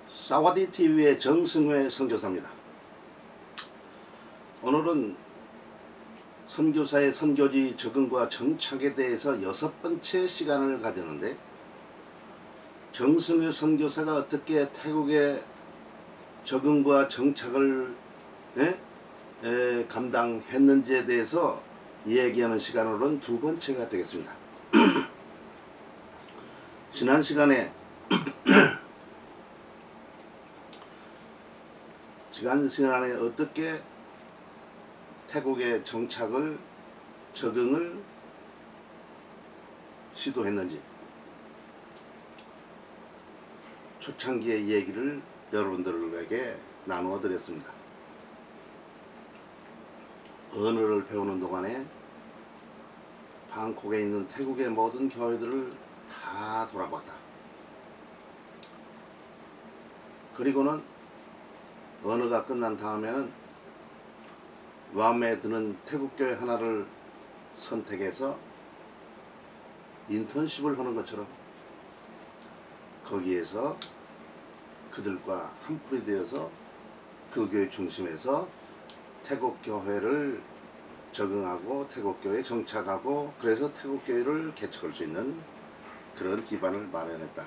사와디 TV의 정승회 선교사입니다. 오늘은 선교사의 선교지 적응과 정착에 대해서 6번째 시간을 가지는데, 정승회 선교사가 어떻게 태국의 적응과 정착을 감당했는지에 대해서 이야기하는 시간으로는 2번째가 되겠습니다. 지난 시간에 어떻게 태국의 정착을, 적응을 시도했는지 초창기의 얘기를 여러분들에게 나누어 드렸습니다. 언어를 배우는 동안에 방콕에 있는 태국의 모든 교회들을 다 돌아봤다. 그리고는 언어가 끝난 다음에는 마음에 드는 태국교회 하나를 선택해서 인턴십을 하는 것처럼 거기에서 그들과 한풀이 되어서 그 교회 중심에서 태국교회를 적응하고 태국교회에 정착하고, 그래서 태국교회를 개척할 수 있는 그런 기반을 마련했다.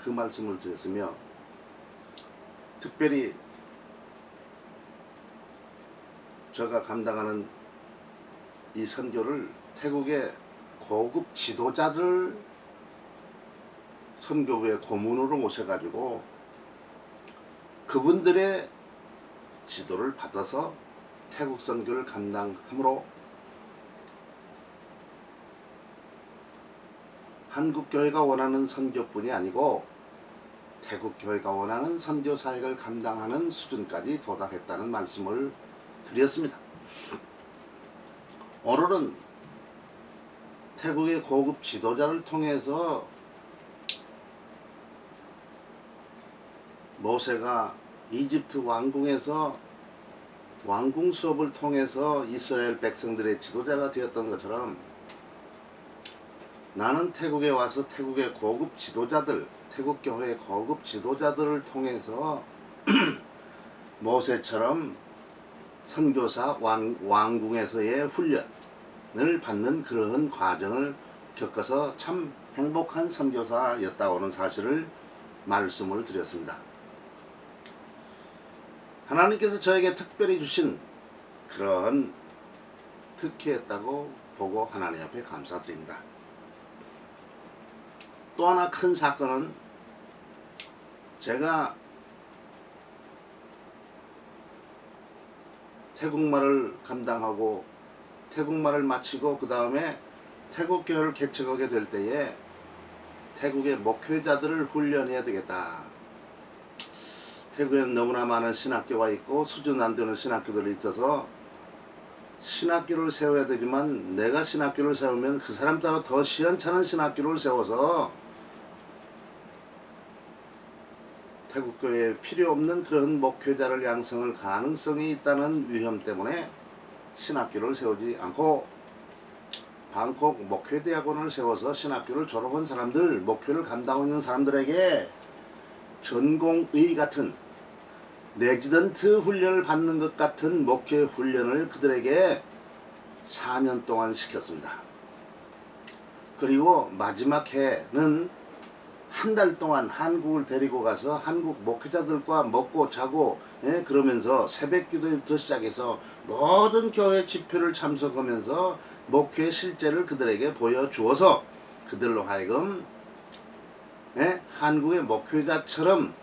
그 말씀을 드렸으며, 특별히 제가 감당하는 이 선교를 태국의 고급 지도자들 선교부의 고문으로 모셔가지고 그분들의 지도를 받아서 태국 선교를 감당함으로 한국교회가 원하는 선교뿐이 아니고 태국교회가 원하는 선교 사역을 감당하는 수준까지 도달했다는 말씀을 드렸습니다. 오늘은 태국의 고급 지도자를 통해서 모세가 이집트 왕궁에서 왕궁 수업을 통해서 이스라엘 백성들의 지도자가 되었던 것처럼, 나는 태국에 와서 태국의 고급 지도자들, 태국 교회의 고급 지도자들을 통해서 모세처럼 선교사 왕궁에서의 훈련을 받는 그러한 과정을 겪어서 참 행복한 선교사였다고는 사실을 말씀을 드렸습니다. 하나님께서 저에게 특별히 주신 그런 특혜였다고 보고 하나님 앞에 감사드립니다. 또 하나 큰 사건은, 제가 태국말을 감당하고 태국말을 마치고 그 다음에 태국교회를 개척하게 될 때에 태국의 목회자들을 훈련해야 되겠다. 태국에는 너무나 많은 신학교가 있고 수준 안 되는 신학교들이 있어서 신학교를 세워야 되지만, 내가 신학교를 세우면 그 사람 따라 더 시원찮은 신학교를 세워서 태국교회에 필요 없는 그런 목회자를 양성할 가능성이 있다는 위험 때문에 신학교를 세우지 않고 방콕 목회대학원을 세워서 신학교를 졸업한 사람들, 목회를 감당하고 있는 사람들에게 전공의 같은 레지던트 훈련을 받는 것 같은 목회 훈련을 그들에게 4년 동안 시켰습니다. 그리고 마지막 해는 한 달 동안 한국을 데리고 가서 한국 목회자들과 먹고 자고 그러면서 새벽 기도부터 시작해서 모든 교회 집회를 참석하면서 목회 실제를 그들에게 보여주어서 그들로 하여금 한국의 목회자처럼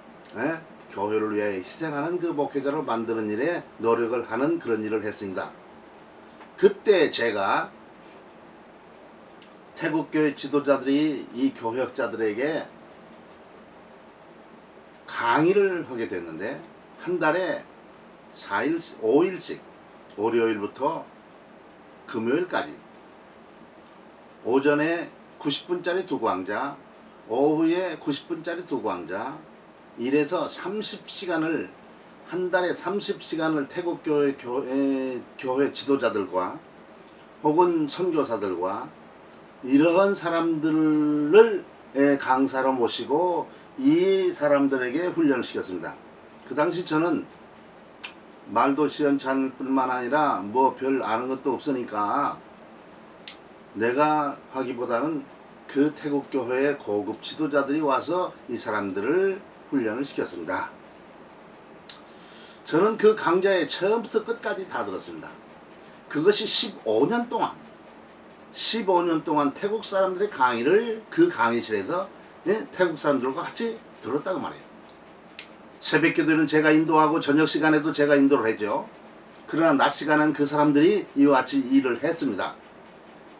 교회를 위해 희생하는 그 목회자로 만드는 일에 노력을 하는 그런 일을 했습니다. 그때 제가 태국교회 지도자들이 이 교역자들에게 강의를 하게 됐는데, 한 달에 5일씩 월요일부터 금요일까지 오전에 90분짜리 2강좌, 오후에 90분짜리 2강좌, 이래서 30시간을 한 달에 30시간을 태국 교회 지도자들과 혹은 선교사들과 이러한 사람들을 강사로 모시고 이 사람들에게 훈련을 시켰습니다. 그 당시 저는 말도 시원찮을 뿐만 아니라 뭐 별 아는 것도 없으니까 내가 하기보다는 그 태국 교회의 고급 지도자들이 와서 이 사람들을 훈련을 시켰습니다. 저는 그 강좌에 처음부터 끝까지 다 들었습니다. 그것이 15년 동안 태국 사람들의 강의를 그 강의실에서 태국 사람들과 같이 들었다고 말해요. 새벽 기도는 제가 인도하고 저녁 시간에도 제가 인도를 했죠. 그러나 낮 시간은 그 사람들이 이와 같이 일을 했습니다.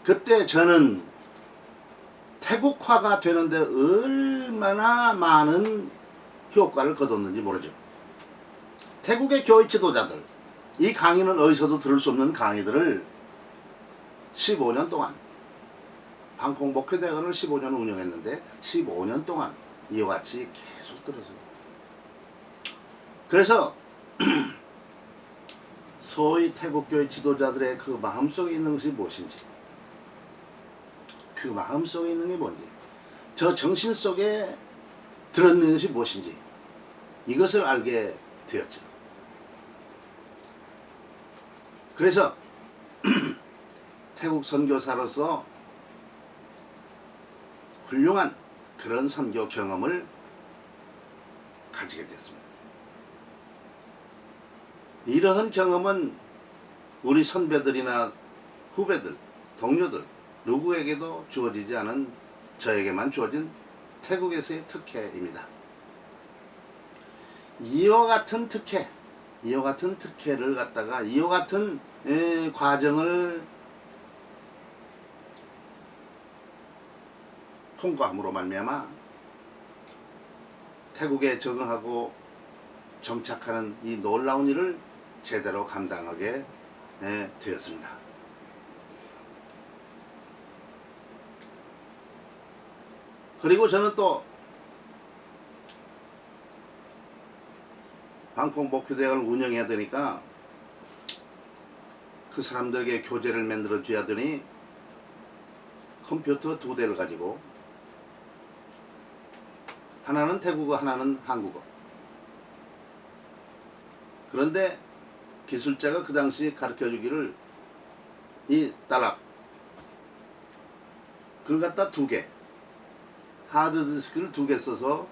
그때 저는 태국화가 되는데 얼마나 많은 효과를 거뒀는지 모르죠. 태국의 교회 지도자들, 이 강의는 어디서도 들을 수 없는 강의들을 15년 동안, 방콕 목회대학원을 15년 운영했는데 15년 동안 이와 같이 계속 들었어요. 그래서 소위 태국교회 지도자들의 그 마음속에 있는 것이 무엇인지, 그 마음속에 있는 게 뭔지, 저 정신 속에 들어있는 것이 무엇인지 이것을 알게 되었죠. 그래서 태국 선교사로서 훌륭한 그런 선교 경험을 가지게 됐습니다. 이러한 경험은 우리 선배들이나 후배들, 동료들 누구에게도 주어지지 않은 저에게만 주어진 태국에서의 특혜입니다. 이와 같은 특혜를 갖다가 이와 같은 과정을 통과함으로 말미암아 태국에 적응하고 정착하는 이 놀라운 일을 제대로 감당하게 되었습니다. 그리고 저는 또 방콕 목회대학을 운영해야 되니까 그 사람들에게 교재를 만들어 줘야 하더니 컴퓨터 2대를 가지고 하나는 태국어, 하나는 한국어. 그런데 기술자가 그 당시 가르쳐 주기를 이 딸랍 그걸 갖다 2개 하드디스크를 2개 써서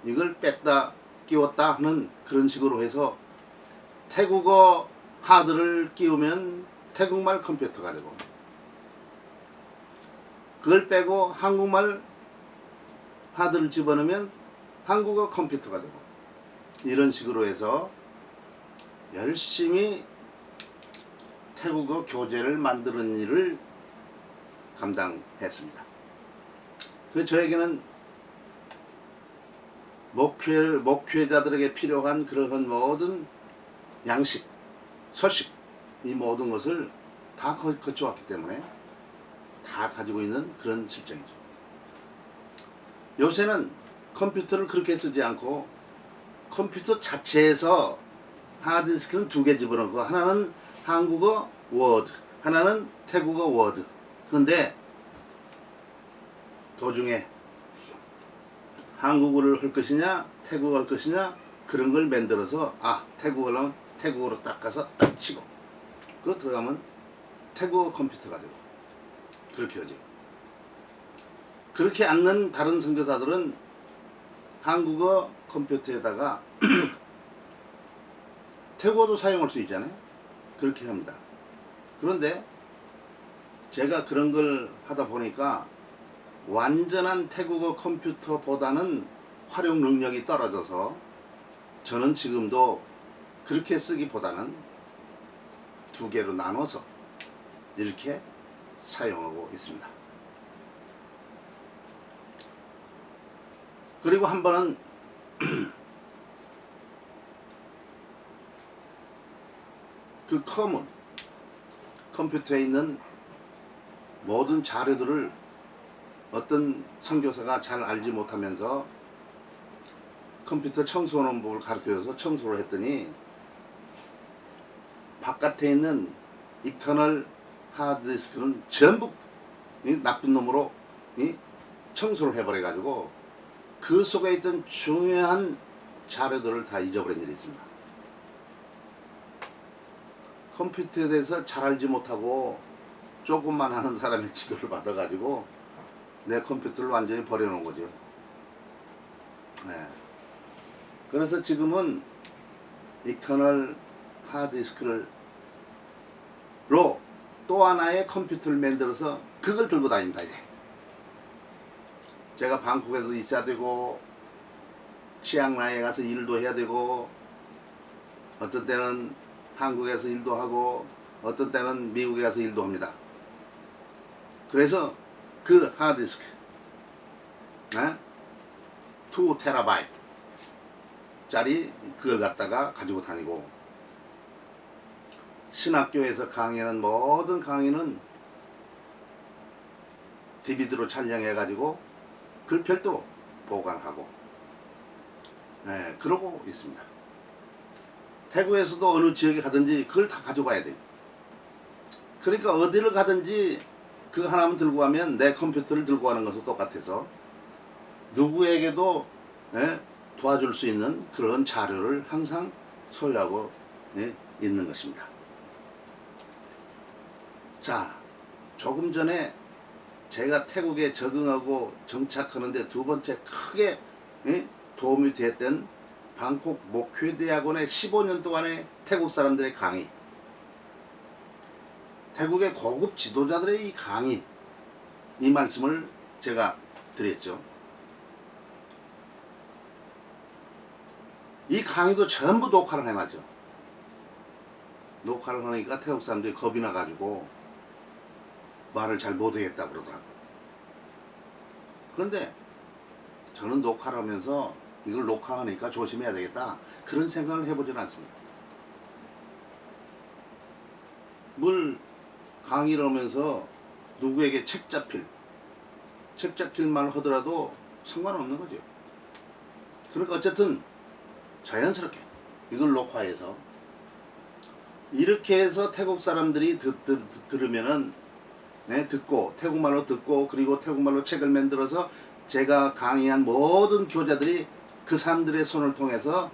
이걸 뺐다 끼웠다 하는 그런 식으로 해서 태국어 하드를 끼우면 태국말 컴퓨터가 되고 그걸 빼고 한국말 하드를 집어넣으면 한국어 컴퓨터가 되고 이런 식으로 해서 열심히 태국어 교재를 만드는 일을 감당했습니다. 그 저에게는 목회자들에게 필요한 그러한 모든 양식, 서식 이 모든 것을 다 거쳐왔기 때문에 다 가지고 있는 그런 실정이죠. 요새는 컴퓨터를 그렇게 쓰지 않고 컴퓨터 자체에서 하드디스크는 2개 집어넣고 하나는 한국어 워드, 하나는 태국어 워드. 그런데 도중에 한국어를 할 것이냐 태국어 할 것이냐 그런 걸 만들어서 태국어를 하면 태국어로 딱 가서 딱 치고 그거 들어가면 태국어 컴퓨터가 되고 그렇게 하죠. 그렇게 않는 다른 선교사들은 한국어 컴퓨터에다가 태국어도 사용할 수 있잖아요. 그렇게 합니다. 그런데 제가 그런 걸 하다 보니까 완전한 태국어 컴퓨터보다는 활용 능력이 떨어져서 저는 지금도 그렇게 쓰기보다는 2개로 나눠서 이렇게 사용하고 있습니다. 그리고 한 번은 그 컴퓨터에 있는 모든 자료들을 어떤 선교사가 잘 알지 못하면서 컴퓨터 청소하는 법을 가르쳐줘서 청소를 했더니 바깥에 있는 익터널 하드디스크는 전부 이 나쁜 놈으로 이 청소를 해버려 가지고 그 속에 있던 중요한 자료들을 다 잊어버린 일이 있습니다. 컴퓨터에 대해서 잘 알지 못하고 조금만 하는 사람의 지도를 받아가지고 내 컴퓨터를 완전히 버려놓은 거죠. 네. 그래서 지금은 익터널 하드디스크를 또 하나의 컴퓨터를 만들어서 그걸 들고 다닙니다. 이제 제가 방콕에서 있어야 되고 치앙라이에 가서 일도 해야 되고 어떤 때는 한국에서 일도 하고 어떤 때는 미국에 가서 일도 합니다. 그래서 그 하드디스크 2TB 짜리 그걸 갖다가 가지고 다니고, 신학교에서 강의하는 모든 강의는 DVD로 촬영해 가지고 그걸 별도로 보관하고, 네, 그러고 있습니다. 태국에서도 어느 지역에 가든지 그걸 다 가져가야 돼요. 그러니까 어디를 가든지 그 하나만 들고 가면 내 컴퓨터를 들고 가는 것과 똑같아서 누구에게도 도와줄 수 있는 그런 자료를 항상 소유하고 있는 것입니다. 자, 조금 전에 제가 태국에 적응하고 정착하는데 두 번째 크게 도움이 됐던 방콕 목회대학원의 15년 동안의 태국 사람들의 강의, 태국의 고급 지도자들의 이 강의, 이 말씀을 제가 드렸죠. 이 강의도 전부 녹화를 해맞죠. 녹화를 하니까 태국 사람들이 겁이 나가지고 말을 잘 못하겠다 그러더라고요. 그런데 저는 녹화를 하면서 이걸 녹화하니까 조심해야 되겠다 그런 생각을 해보지는 않습니다. 물 강의를 하면서 누구에게 책 잡힐 말 하더라도 상관없는 거죠. 그러니까 어쨌든 자연스럽게 이걸 녹화해서 이렇게 해서 태국 사람들이 들으면은 듣고 태국말로 듣고 그리고 태국말로 책을 만들어서 제가 강의한 모든 교자들이 그 사람들의 손을 통해서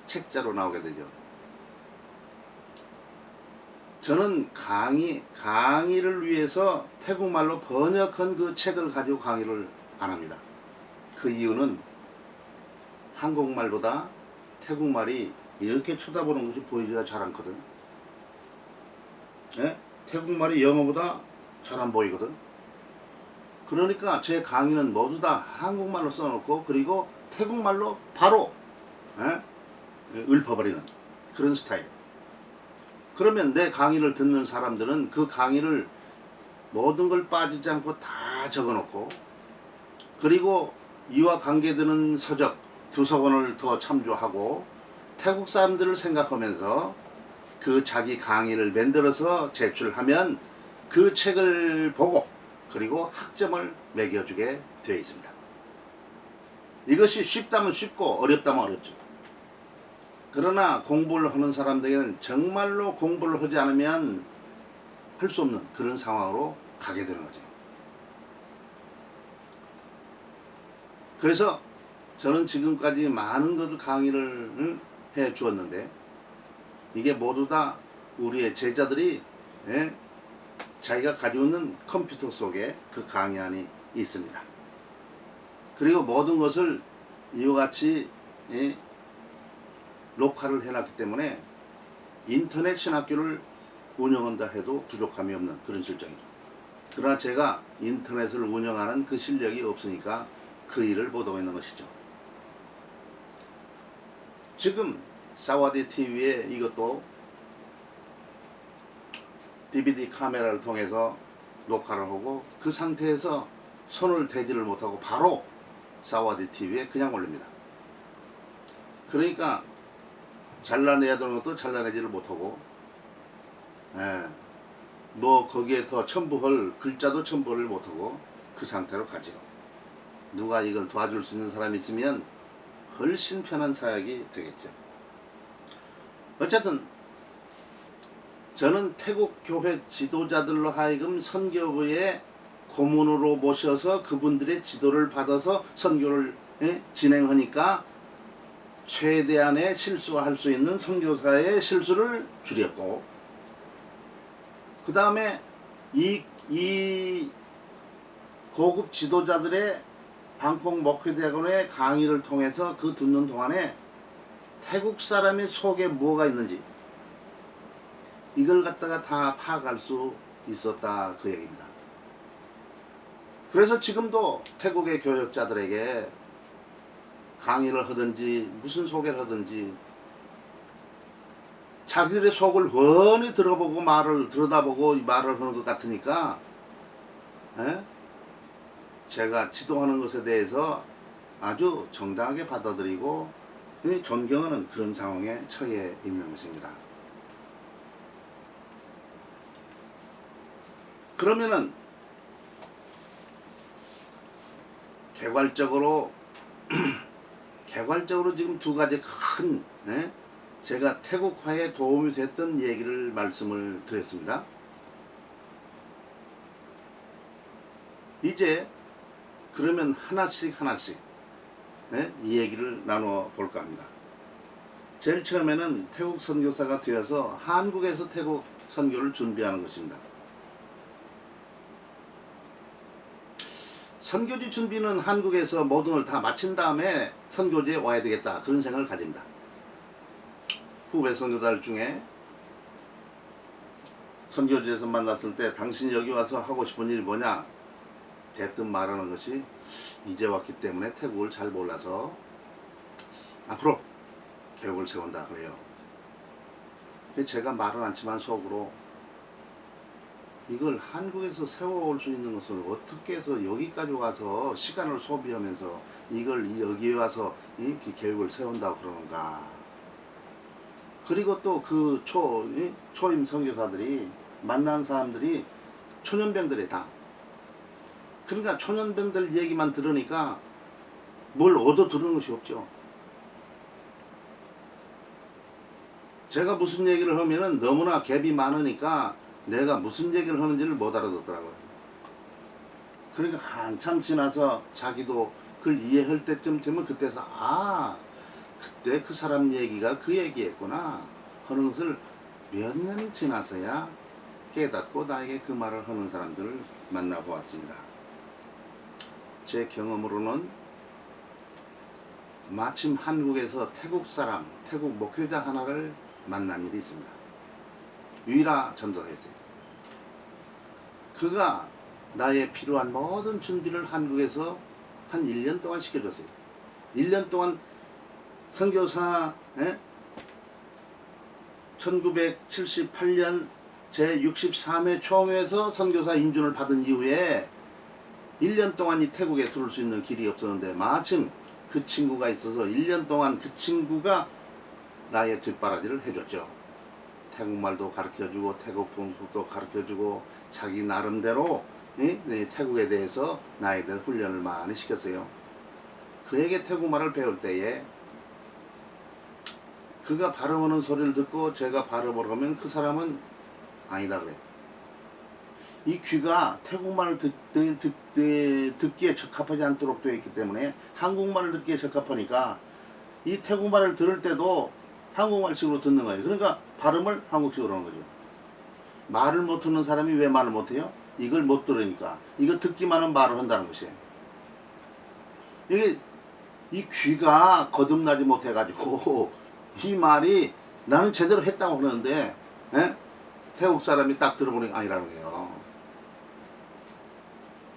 책자로 나오게 되죠. 저는 강의를 위해서 태국말로 번역한 그 책을 가지고 강의를 안 합니다. 그 이유는 한국말보다 태국말이 이렇게 쳐다보는 것이 보이지가 잘 않거든. 태국말이 영어보다 잘 안 보이거든. 그러니까 제 강의는 모두 다 한국말로 써놓고 그리고 태국말로 바로 읊어버리는 그런 스타일. 그러면 내 강의를 듣는 사람들은 그 강의를 모든 걸 빠지지 않고 다 적어놓고 그리고 이와 관계되는 서적 2서원을 더 참조하고 태국 사람들을 생각하면서 그 자기 강의를 만들어서 제출하면 그 책을 보고 그리고 학점을 매겨주게 되어 있습니다. 이것이 쉽다면 쉽고 어렵다면 어렵죠. 그러나 공부를 하는 사람들에게는 정말로 공부를 하지 않으면 할 수 없는 그런 상황으로 가게 되는 거죠. 그래서 저는 지금까지 많은 것을 강의를 해 주었는데 이게 모두 다 우리의 제자들이 자기가 가지고 있는 컴퓨터 속에 그 강의안이 있습니다. 그리고 모든 것을 이와 같이 녹화를 해놨기 때문에 인터넷 신학교를 운영한다 해도 부족함이 없는 그런 실정이죠. 그러나 제가 인터넷을 운영하는 그 실력이 없으니까 그 일을 못하고 있는 것이죠. 지금 사와디 TV에 이것도 DVD 카메라를 통해서 녹화를 하고 그 상태에서 손을 대지를 못하고 바로 사와디 TV에 그냥 올립니다. 그러니까 잘라내야 되는 것도 잘라내지를 못하고 뭐 거기에 더 첨부할 글자도 첨부를 못하고 그 상태로 가죠. 누가 이걸 도와줄 수 있는 사람이 있으면 훨씬 편한 사역이 되겠죠. 어쨌든 저는 태국 교회 지도자들로 하여금 선교부에 고문으로 모셔서 그분들의 지도를 받아서 선교를 진행하니까 최대한의 실수할 수 있는 선교사의 실수를 줄였고, 그 다음에 이 고급 지도자들의 방콕 목회대학원의 강의를 통해서 그 듣는 동안에 태국 사람의 속에 뭐가 있는지 이걸 갖다가 다 파악할 수 있었다, 그 얘기입니다. 그래서 지금도 태국의 교역자들에게 강의를 하든지 무슨 소개를 하든지 자기들의 속을 훤히 들어보고 들여다보고 말을 하는 것 같으니까 제가 지도하는 것에 대해서 아주 정당하게 받아들이고 존경하는 그런 상황에 처해 있는 것입니다. 그러면은 개괄적으로 지금 두 가지 큰 제가 태국화에 도움이 됐던 얘기를 말씀을 드렸습니다. 이제 그러면 하나씩 이 얘기를 나눠 볼까 합니다. 제일 처음에는 태국 선교사가 되어서 한국에서 태국 선교를 준비하는 것입니다. 선교지 준비는 한국에서 모든 걸 다 마친 다음에 선교지에 와야 되겠다, 그런 생각을 가집니다. 후배 선교사들 중에 선교지에서 만났을 때 당신이 여기 와서 하고 싶은 일이 뭐냐 대뜸 말하는 것이 이제 왔기 때문에 태국을 잘 몰라서 앞으로 계획을 세운다 그래요. 제가 말은 않지만 속으로 이걸 한국에서 세워올 수 있는 것을 어떻게 해서 여기까지 와서 시간을 소비하면서 이걸 여기에 와서 이렇게 계획을 세운다고 그러는가. 그리고 또 그 초임 선교사들이 만나는 사람들이 초년병들이 다. 그러니까 초년병들 얘기만 들으니까 뭘 얻어 들은 것이 없죠. 제가 무슨 얘기를 하면은 너무나 갭이 많으니까 내가 무슨 얘기를 하는지를 못 알아듣더라고요. 그러니까 한참 지나서 자기도 그걸 이해할 때쯤 되면 그때서 그때 그 사람 얘기가 그 얘기였구나 하는 것을 몇 년이 지나서야 깨닫고 나에게 그 말을 하는 사람들을 만나보았습니다. 제 경험으로는 마침 한국에서 태국 목회자 하나를 만난 일이 있습니다. 유일아 전도사였어요. 그가 나의 필요한 모든 준비를 한국에서 한 1년 동안 시켜줬어요. 1년 동안 선교사 1978년 제63회 총회에서 선교사 인준을 받은 이후에 1년 동안 이 태국에 들어올 수 있는 길이 없었는데 마침 그 친구가 있어서 1년 동안 그 친구가 나의 뒷바라지를 해줬죠. 태국말도 가르쳐주고 태국 풍습도 가르쳐주고 자기 나름대로 태국에 대해서 나에 대한 훈련을 많이 시켰어요. 그에게 태국말을 배울 때에 그가 발음하는 소리를 듣고 제가 발음을 하면 그 사람은 아니다 그래요. 이 귀가 태국말을 듣기에 적합하지 않도록 되어 있기 때문에 한국말을 듣기에 적합하니까 이 태국말을 들을 때도 한국말식으로 듣는 거예요. 그러니까 발음을 한국식으로 하는 거죠. 말을 못하는 사람이 왜 말을 못해요? 이걸 못 들으니까. 이거 듣기만 하면 말을 한다는 것이에요. 이게 이 귀가 거듭나지 못해가지고 이 말이 나는 제대로 했다고 그러는데 태국 사람이 딱 들어보니까 아니라는 거예요.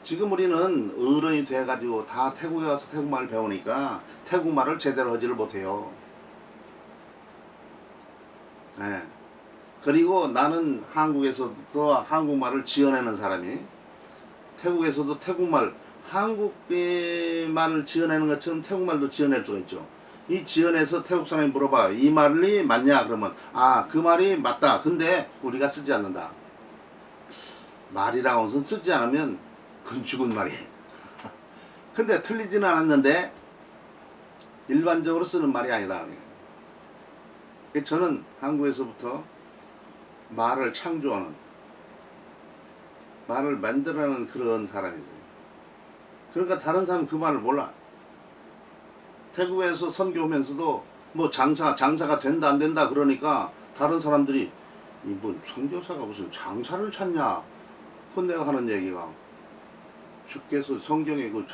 지금 우리는 어른이 돼가지고 다 태국에 와서 태국말을 배우니까 태국말을 제대로 하지를 못해요. 그리고 나는 한국에서도 한국말을 지어내는 사람이 태국에서도 태국말 한국의 말을 지어내는 것처럼 태국말도 지어낼 수가 있죠. 이 지어내서 태국 사람이 물어봐요. 이 말이 맞냐? 그러면 그 말이 맞다. 근데 우리가 쓰지 않는다. 말이라고 해서 쓰지 않으면 그건 죽은 말이에요. 근데 틀리지는 않았는데 일반적으로 쓰는 말이 아니라는 거예요. 저는 한국에서부터 말을 창조하는, 말을 만들어내는 그런 사람이거든요. 그러니까 다른 사람은 그 말을 몰라. 태국에서 선교하면서도 뭐 장사가 된다 안 된다 그러니까 다른 사람들이 뭐 선교사가 무슨 장사를 찾냐. 그건 내가 하는 얘기가, 주께서 성경에 그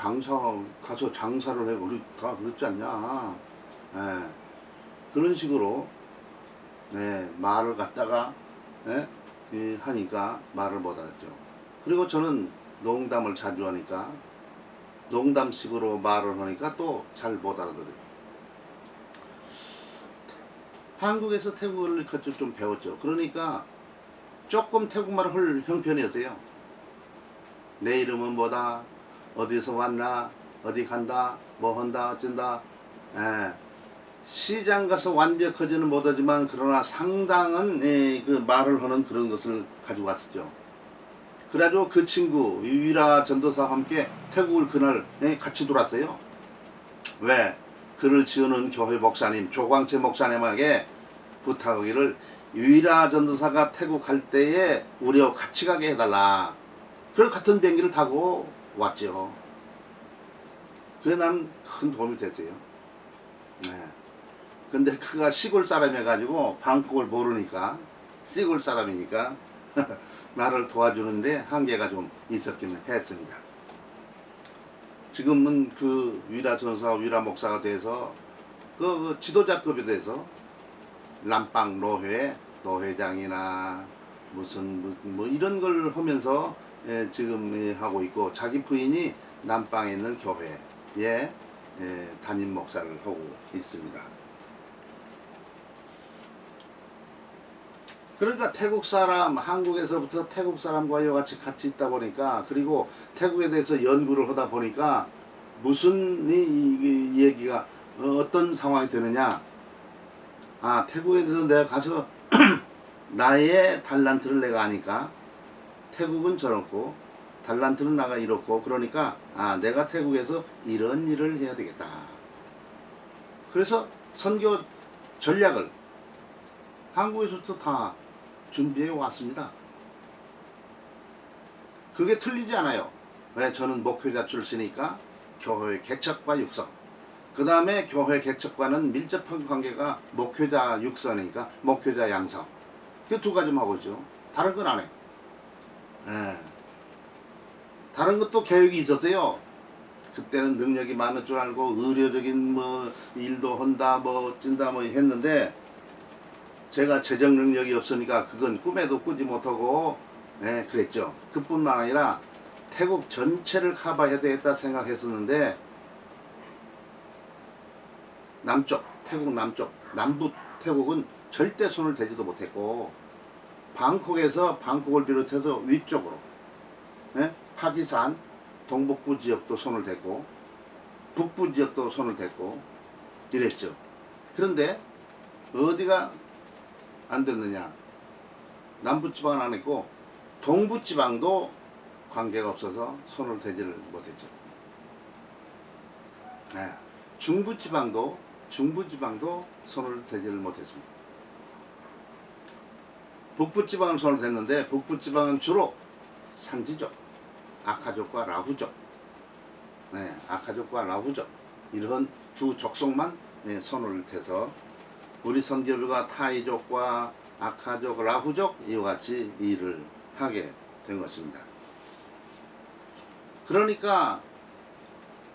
가서 장사를 해 우리 다 그렇지 않냐. 예. 그런 식으로 말을 갖다가 하니까 말을 못 알았죠. 그리고 저는 농담을 자주 하니까 농담식으로 말을 하니까 또 잘 못 알아들어요. 한국에서 태국어를 좀 배웠죠. 그러니까 조금 태국말을 할 형편이었어요. 내 이름은 뭐다, 어디서 왔나, 어디 간다, 뭐 한다, 어쩐다. 시장 가서 완벽하지는 못하지만 그러나 상당한 그 말을 하는 그런 것을 가지고 왔었죠. 그래가지고 그 친구 유일아 전도사와 함께 태국을 그날 같이 돌았어요. 왜? 그를 지어놓은 교회 목사님 조광채 목사님에게 부탁하기를 유일아 전도사가 태국 갈 때에 우리하고 같이 가게 해달라. 그래서 같은 비행기를 타고 왔죠. 그게 난 큰 도움이 됐어요. 근데 그가 시골 사람이 해가지고 방콕을 모르니까, 시골 사람이니까 나를 도와주는데 한계가 좀 있었기는 했습니다. 지금은 그 위라 전사, 위라 목사가 돼서 그 지도자급이 돼서 람빵 노회장이나 무슨 뭐 이런 걸 하면서 지금 하고 있고, 자기 부인이 남방에 있는 교회에 담임 목사를 하고 있습니다. 그러니까 태국 사람, 한국에서부터 태국 사람과 같이 있다 보니까, 그리고 태국에 대해서 연구를 하다 보니까 무슨 이 얘기가 어떤 상황이 되느냐. 태국에서 내가 가서 나의 달란트를 내가 아니까 태국은 저렇고 달란트는 나가 이렇고, 그러니까 내가 태국에서 이런 일을 해야 되겠다. 그래서 선교 전략을 한국에서부터 다 준비해 왔습니다. 그게 틀리지 않아요. 왜? 저는 목회자 출신이니까 교회 개척과 육성, 그 다음에 교회 개척과는 밀접한 관계가 목회자 육성이니까 목회자 양성, 그 두 가지만 하고 있죠. 다른 건 안 해요. 다른 것도 계획이 있었어요. 그때는 능력이 많을 줄 알고 의료적인 뭐 일도 한다 뭐 찐다 뭐 했는데, 제가 재정 능력이 없으니까 그건 꿈에도 꾸지 못하고 그랬죠. 그뿐만 아니라 태국 전체를 커버해야 되겠다 생각했었는데, 태국 남쪽, 남부 태국은 절대 손을 대지도 못했고, 방콕을 비롯해서 위쪽으로 파키산 동북부 지역도 손을 댔고, 북부 지역도 손을 댔고 이랬죠. 그런데 어디가 안 됐느냐? 남부지방은 안 했고 동부지방도 관계가 없어서 손을 대지를 못했죠. 중부지방도 손을 대지를 못했습니다. 북부지방은 손을 댔는데, 북부지방은 주로 산지족, 아카족과 라후족, 아카족과 라후족 이런 두 족속만 손을 대서 우리 선교부가 타이족과 아카족, 라후족 이와 같이 일을 하게 된 것입니다. 그러니까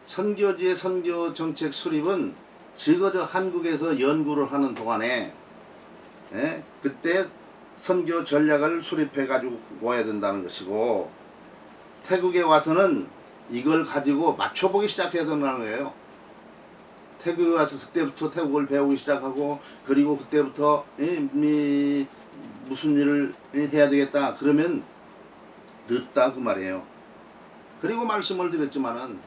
선교지의 선교 정책 수립은 적어도 한국에서 연구를 하는 동안에 그때 선교 전략을 수립해 가지고 와야 된다는 것이고, 태국에 와서는 이걸 가지고 맞춰보기 시작해야 된다는 거예요. 태국에 와서 그때부터 태국을 배우기 시작하고, 그리고 그때부터 무슨 일을 해야 되겠다 그러면 늦다 그 말이에요. 그리고 말씀을 드렸지만은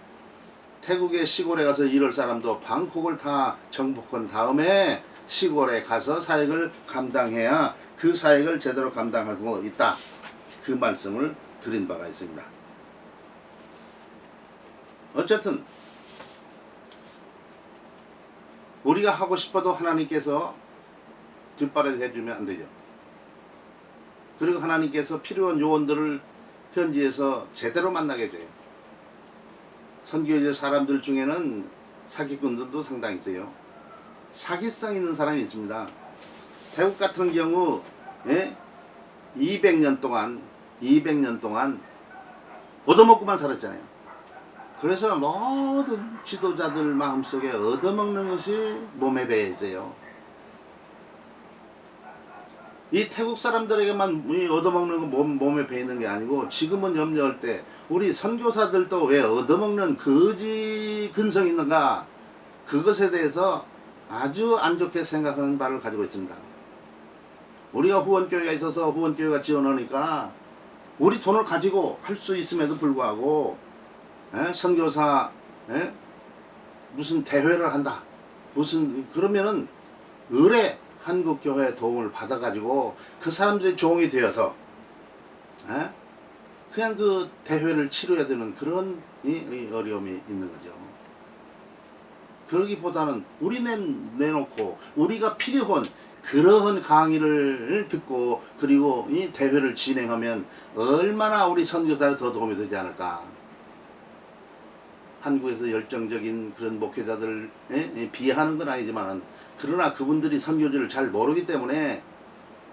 태국의 시골에 가서 일할 사람도 방콕을 다 정복한 다음에 시골에 가서 사역을 감당해야 그 사역을 제대로 감당하고 있다, 그 말씀을 드린 바가 있습니다. 어쨌든 우리가 하고 싶어도 하나님께서 뒷바라지 해주면 안 되죠. 그리고 하나님께서 필요한 요원들을 현지에서 제대로 만나게 돼요. 선교제 사람들 중에는 사기꾼들도 상당히 있어요. 사기성 있는 사람이 있습니다. 태국 같은 경우 200년 동안 얻어먹고만 살았잖아요. 그래서 모든 지도자들 마음속에 얻어먹는 것이 몸에 배어 있어요. 이 태국 사람들에게만 얻어먹는 건 몸에 배어 있는 게 아니고, 지금은 염려할 때 우리 선교사들도 왜 얻어먹는 거지 근성이 있는가, 그것에 대해서 아주 안 좋게 생각하는 바를 가지고 있습니다. 우리가 후원교회가 있어서 후원교회가 지원하니까 우리 돈을 가지고 할 수 있음에도 불구하고 선교사 무슨 대회를 한다, 무슨 그러면은 의뢰 한국교회 도움을 받아가지고 그 사람들이 종이 되어서 그냥 그 대회를 치러야 되는 그런 어려움이 있는 거죠. 그러기보다는 우리 내놓고 우리가 필요한 그러한 강의를 듣고 그리고 이 대회를 진행하면 얼마나 우리 선교사에 더 도움이 되지 않을까. 한국에서 열정적인 그런 목회자들 비하하는 건 아니지만, 그러나 그분들이 선교지를 잘 모르기 때문에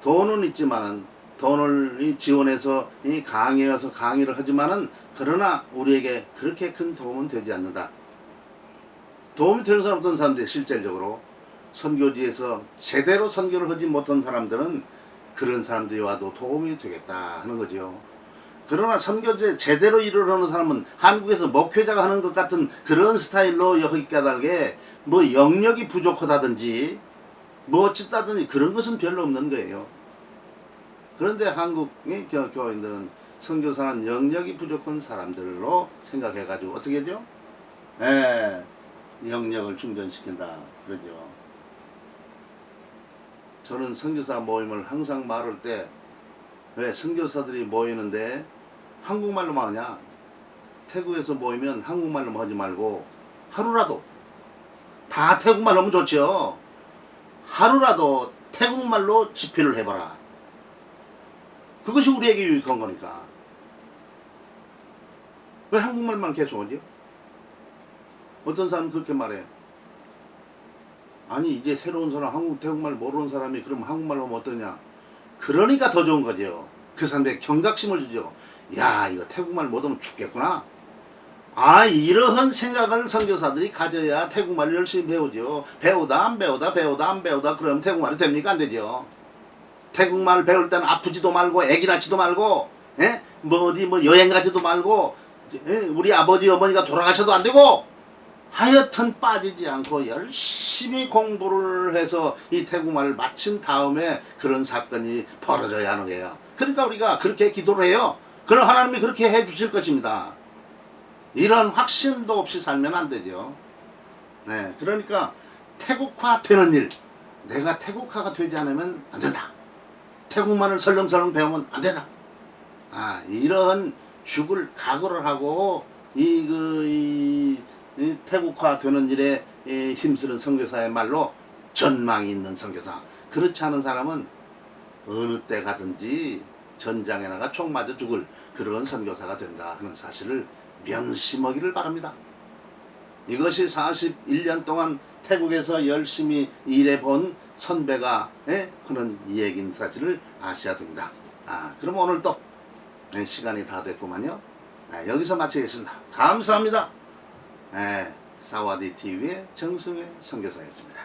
돈은 있지만은 돈을 지원해서 강의해서 강의를 하지만은, 그러나 우리에게 그렇게 큰 도움은 되지 않는다. 도움이 되는 사람 어떤 사람들이 실질적으로 선교지에서 제대로 선교를 하지 못한 사람들은 그런 사람들이 와도 도움이 되겠다 하는 거죠. 그러나 선교제 제대로 일을 하는 사람은 한국에서 목회자가 하는 것 같은 그런 스타일로 여기 까닭에 뭐 영역이 부족하다든지 뭐 어쨌다든지 그런 것은 별로 없는 거예요. 그런데 한국의 교인들은 선교사는 영역이 부족한 사람들로 생각해가지고 어떻게 하죠? 영역을 충전시킨다 그러죠. 저는 선교사 모임을 항상 말할 때, 왜 선교사들이 모이는데 한국말로만 하냐? 태국에서 모이면 한국말로만 하지 말고 하루라도, 다 태국말로 하면 좋죠. 하루라도 태국말로 집회를 해봐라. 그것이 우리에게 유익한 거니까. 왜 한국말만 계속 하죠? 어떤 사람은 그렇게 말해요. 아니 이제 새로운 사람, 태국말 모르는 사람이 그럼 한국말로 하면 어떠냐? 그러니까 더 좋은 거죠. 그 사람들에게 경각심을 주죠. 야, 이거 태국말 못하면 죽겠구나. 이러한 생각을 선교사들이 가져야 태국말을 열심히 배우죠. 배우다 안 배우다 그러면 태국말이 됩니까? 안 되죠. 태국말 배울 때는 아프지도 말고 애기 낳지도 말고 뭐 여행 가지도 말고 우리 아버지 어머니가 돌아가셔도 안 되고, 하여튼 빠지지 않고 열심히 공부를 해서 이 태국말을 마친 다음에 그런 사건이 벌어져야 하는 거예요. 그러니까 우리가 그렇게 기도를 해요. 그럼 하나님이 그렇게 해 주실 것입니다. 이런 확신도 없이 살면 안 되죠. 그러니까 태국화 되는 일, 내가 태국화가 되지 않으면 안 된다. 태국말을 설렁설렁 배우면 안 된다. 이런 죽을 각오를 하고 이 태국화 되는 일에 힘쓰는 선교사의 말로 전망이 있는 선교사. 그렇지 않은 사람은 어느 때 가든지 전장에 나가 총 맞아 죽을 그런 선교사가 된다 하는 사실을 명심하기를 바랍니다. 이것이 41년 동안 태국에서 열심히 일해본 선배가 하는 얘기인 사실을 아셔야 됩니다. 그럼 오늘 또 시간이 다 됐구만요. 여기서 마치겠습니다. 감사합니다. 사와디 TV의 정승의 선교사였습니다.